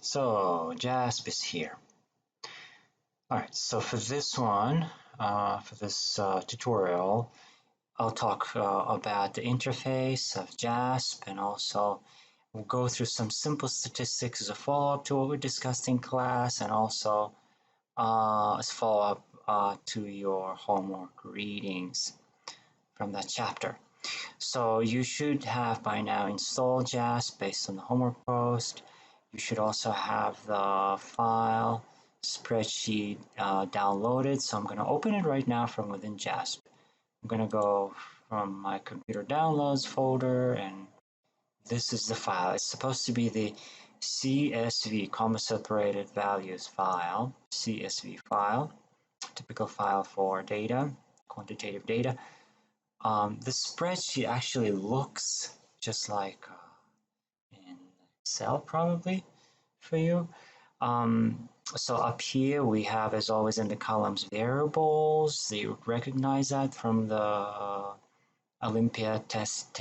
So Jasp is here. All right, so for this one, for this tutorial, I'll talk about the interface of Jasp, and also we'll go through some simple statistics as a follow-up to what we discussed in class, and also as follow-up to your homework readings from that chapter. So you should have by now installed Jasp based on the homework post. You should also have the file spreadsheet downloaded. So I'm going to open it right now from within Jasp. I'm going to go from my computer downloads folder, and this is the file. It's supposed to be the CSV, comma separated values file, CSV file, typical file for data, quantitative data. The spreadsheet actually looks just like in Excel probably for you. So up here we have, as always, in the columns variables. You recognize that from the Olympia test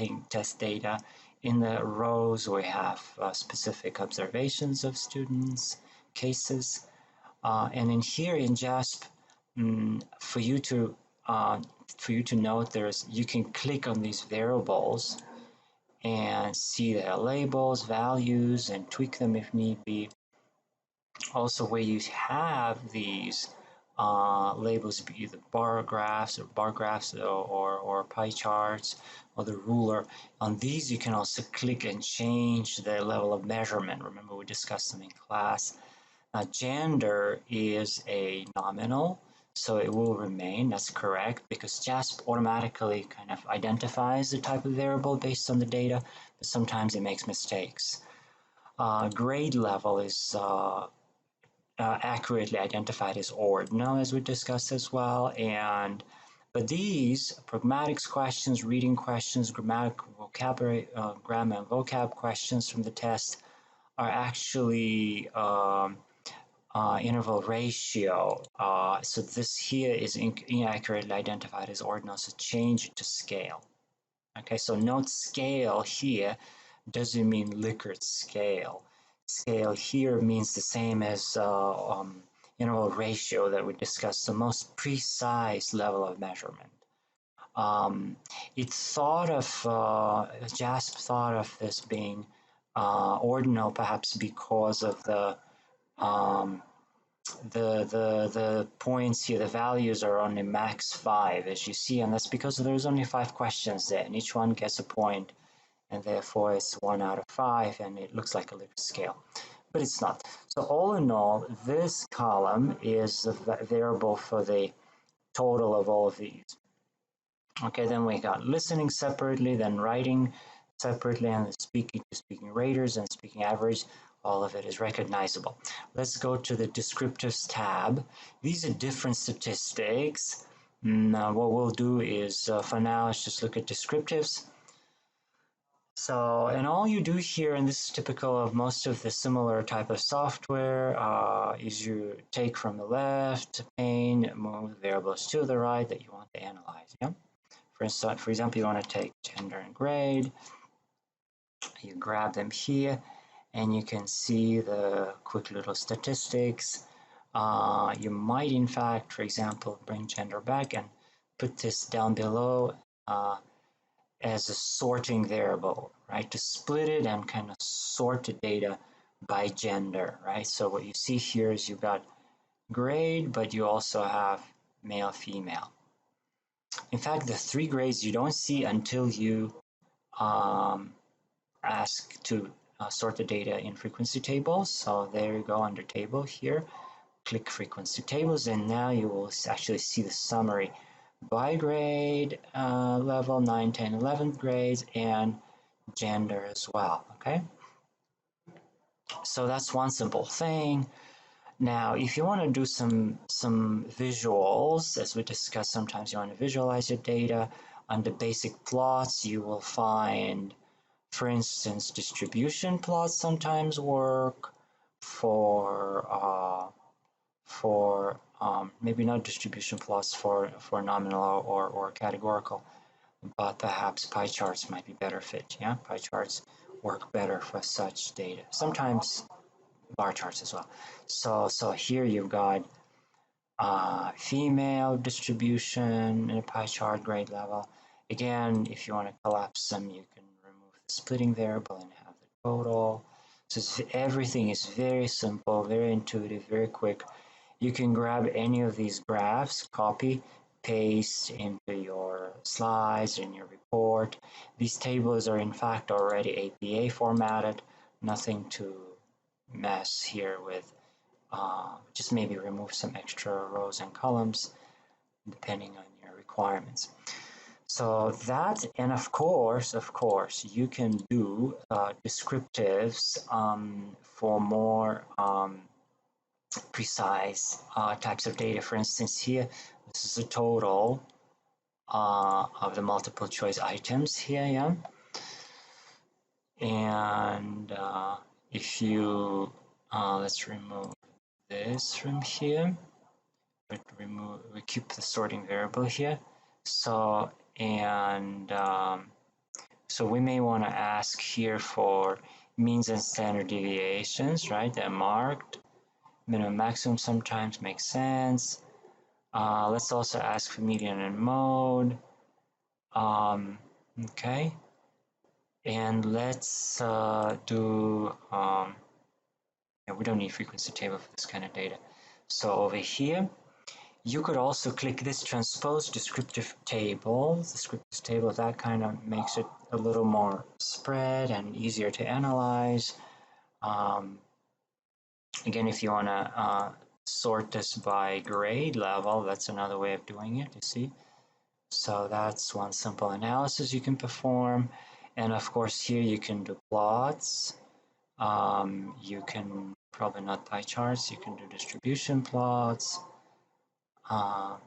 data. In the rows we have specific observations of students, cases, and in here in JASP, for you to note, you can click on these variables and see their labels, values, and tweak them if need be. Also, where you have these labels, be either bar graphs or pie charts or the ruler, on these you can also click and change the level of measurement. Remember, we discussed them in class. Now, gender is a nominal, so it will remain. That's correct, because JASP automatically kind of identifies the type of variable based on the data, but sometimes it makes mistakes. Grade level is accurately identified as ordinal, as we discussed as well. But these pragmatics questions, reading questions, grammar and vocab questions from the test are actually interval ratio. So this here is inaccurately identified as ordinal, so change it to scale. Okay, so note scale here doesn't mean Likert scale. Scale here means the same as interval ratio that we discussed, the most precise level of measurement. It's thought of, JASP thought of this being ordinal, perhaps because of the points here, the values are only max 5, as you see, and that's because there's only 5 questions there, and each one gets a point, and therefore it's 1 out of 5, and it looks like a Likert scale, but it's not. So all in all, this column is the variable for the total of all of these. Okay, then we got listening separately, then writing separately, and the speaking to speaking raters and speaking average. All of it is recognizable. Let's go to the descriptives tab. These are different statistics. Now what we'll do is, for now, let's just look at descriptives. So, and all you do here, and this is typical of most of the similar type of software, is you take from the left pane, move variables to the right that you want to analyze. Yeah. For example, you want to take gender and grade. You grab them here, and you can see the quick little statistics. You might, in fact, for example, bring gender back and put this down below as a sorting variable, right? To split it and kind of sort the data by gender, right? So what you see here is you've got grade, but you also have male, female. In fact, the 3 grades you don't see until you ask to sort the data in frequency tables. So there you go, under table here, click frequency tables, and now you will actually see the summary by grade level, 9, 10, 11th grades, and gender as well. Okay, so that's one simple thing. Now, if you want to do some visuals, as we discussed, sometimes you want to visualize your data. Under basic plots, you will find, for instance, distribution plots sometimes work for maybe not distribution plots for nominal or categorical, but perhaps pie charts might be better fit. Yeah, pie charts work better for such data. Sometimes bar charts as well. So here you've got female distribution in a pie chart grade level. Again, if you want to collapse them, you can remove the splitting variable and have the total. So everything is very simple, very intuitive, very quick. You can grab any of these graphs, copy, paste into your slides, in your report. These tables are in fact already APA formatted, nothing to mess here with. Just maybe remove some extra rows and columns depending on your requirements. So that, and of course, you can do descriptives for more precise types of data. For instance, here, this is a total of the multiple choice items here, yeah? And if you, let's remove this from here, we keep the sorting variable here. So, and so we may want to ask here for means and standard deviations, right? They're marked. Minimum maximum sometimes makes sense. Let's also ask for median and mode. Okay. And let's do, yeah, we don't need frequency table for this kind of data. So over here, you could also click this transpose descriptive table. The descriptive table, that kind of makes it a little more spread and easier to analyze. Again, if you want to sort this by grade level, that's another way of doing it, you see. So that's one simple analysis you can perform. And of course, here you can do plots. You can probably not pie charts, you can do distribution plots. And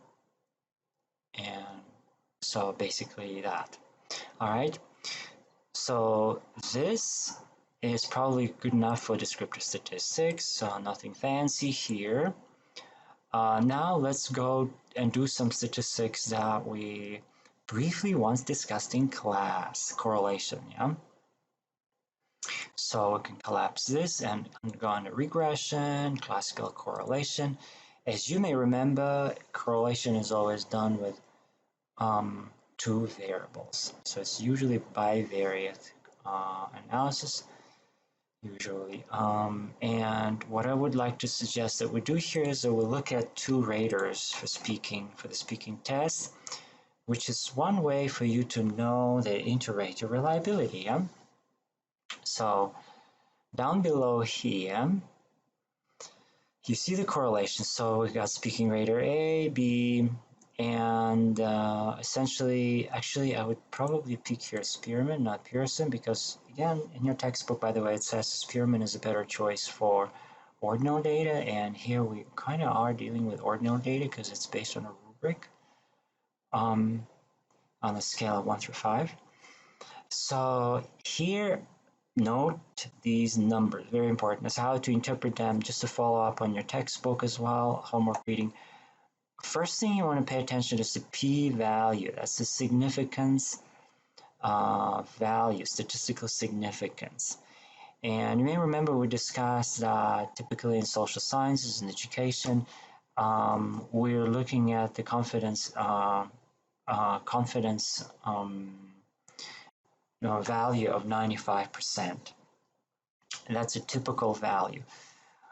so basically that. All right. So this is probably good enough for descriptive statistics. So nothing fancy here. Now let's go and do some statistics that we briefly once discussed in class, correlation, yeah? So we can collapse this and go on to regression, classical correlation. As you may remember, correlation is always done with two variables. So it's usually bivariate analysis, usually. And what I would like to suggest that we do here is that we'll look at two raters for the speaking test, which is one way for you to know the inter-rater reliability. Yeah? So down below here, you see the correlation. So we've got speaking rater A, B, and essentially, actually, I would probably pick here Spearman, not Pearson, because again, in your textbook, by the way, it says Spearman is a better choice for ordinal data, and here we kind of are dealing with ordinal data because it's based on a rubric on a scale of 1 through 5. So here, note these numbers, very important. It's how to interpret them, just to follow up on your textbook as well, homework reading. First thing you want to pay attention to is the p-value. That's the significance value, statistical significance. And you may remember we discussed that typically in social sciences and education, we're looking at the confidence value of 95%. And that's a typical value,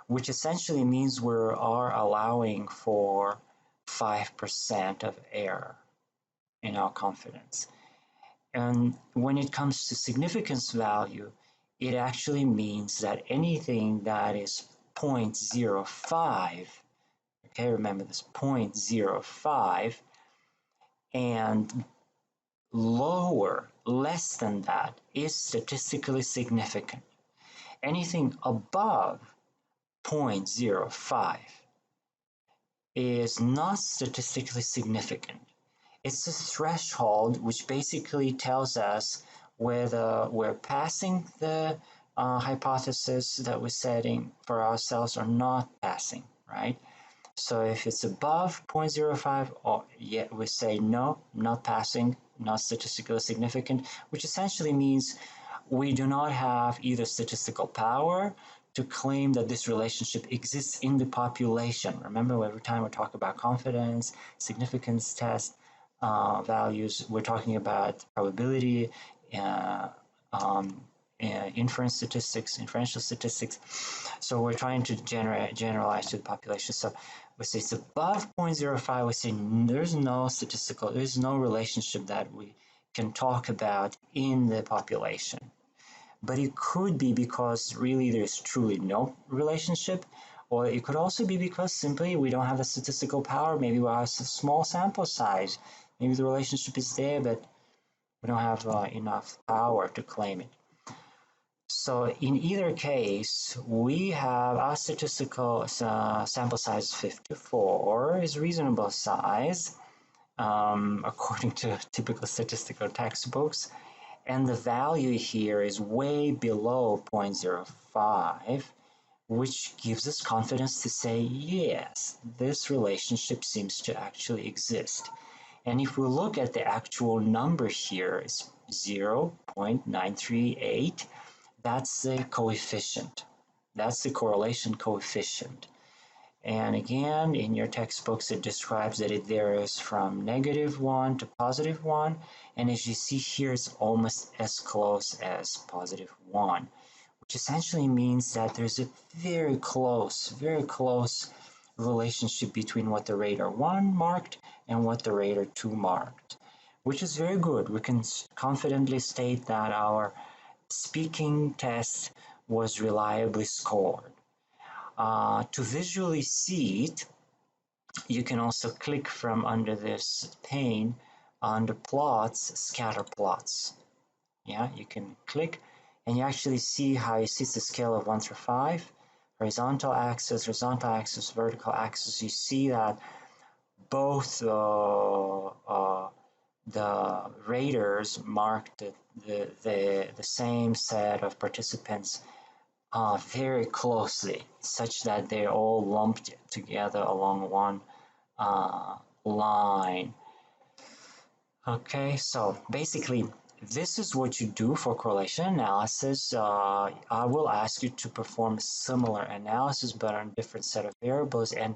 which essentially means we are allowing for 5% of error in our confidence. And when it comes to significance value, it actually means that anything that is 0.05, okay, remember this, 0.05, and lower, less than that, is statistically significant. Anything above 0.05 is not statistically significant. It's a threshold which basically tells us whether we're passing the hypothesis that we're setting for ourselves or not passing, right? So if it's above 0.05, or yet we say no, not passing, not statistically significant, which essentially means we do not have either statistical power to claim that this relationship exists in the population. Remember, every time we talk about confidence, significance test values, we're talking about probability, uh, um, inference statistics, inferential statistics. So we're trying to generalize to the population. So we say it's above 0.05. We say there's no relationship that we can talk about in the population. But it could be because really there's truly no relationship, or it could also be because simply we don't have the statistical power. Maybe we have a small sample size. Maybe the relationship is there, but we don't have enough power to claim it. So in either case, we have our statistical sample size 54 is reasonable size, according to typical statistical textbooks. And the value here is way below 0.05, which gives us confidence to say, yes, this relationship seems to actually exist. And if we look at the actual number here, it's 0.938. That's the coefficient. That's the correlation coefficient. And again, in your textbooks, it describes that it varies from -1 to +1. And as you see here, it's almost as close as +1, which essentially means that there's a very close relationship between what the radar 1 marked and what the radar 2 marked, which is very good. We can confidently state that our speaking test was reliably scored. To visually see it, you can also click from under this pane under plots, scatter plots. Yeah, you can click and you actually see how it sits the scale of 1 through 5, horizontal axis, vertical axis. You see that both the raters marked the same set of participants very closely, such that they're all lumped together along one line. Okay, so basically, this is what you do for correlation analysis. I will ask you to perform similar analysis, but on a different set of variables, and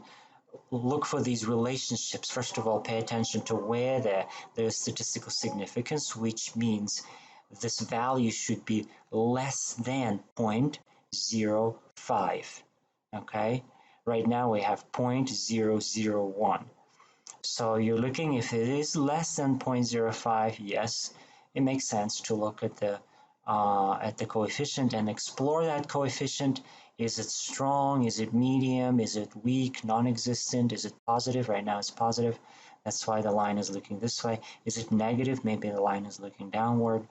look for these relationships. First of all, pay attention to where there's statistical significance, which means this value should be less than 0.05. Okay, right now we have 0.001. So you're looking, if it is less than 0.05, yes, it makes sense to look at the coefficient and explore that coefficient. Is it strong? Is it medium? Is it weak, non-existent? Is it positive? Right now it's positive. That's why the line is looking this way. Is it negative? Maybe the line is looking downward.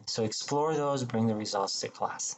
So explore those, bring the results to class.